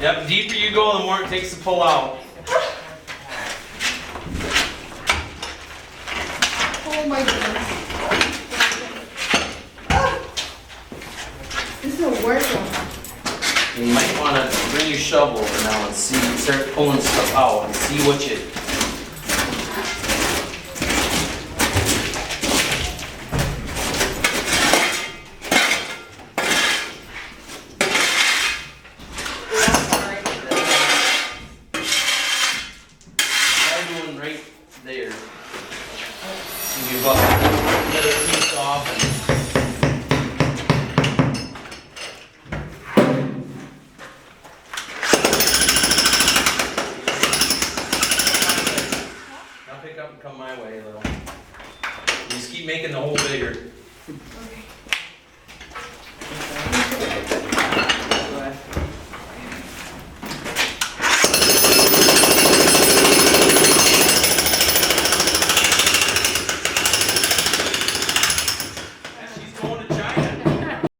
Yep, the deeper you go, the more it takes to pull out. Oh my goodness. This is working. And you might want to bring your shovel over now and see, start pulling stuff out and see what you. Try doing right there. Give up another piece off. Now pick up and come my way a little. You just keep making the hole bigger. Okay.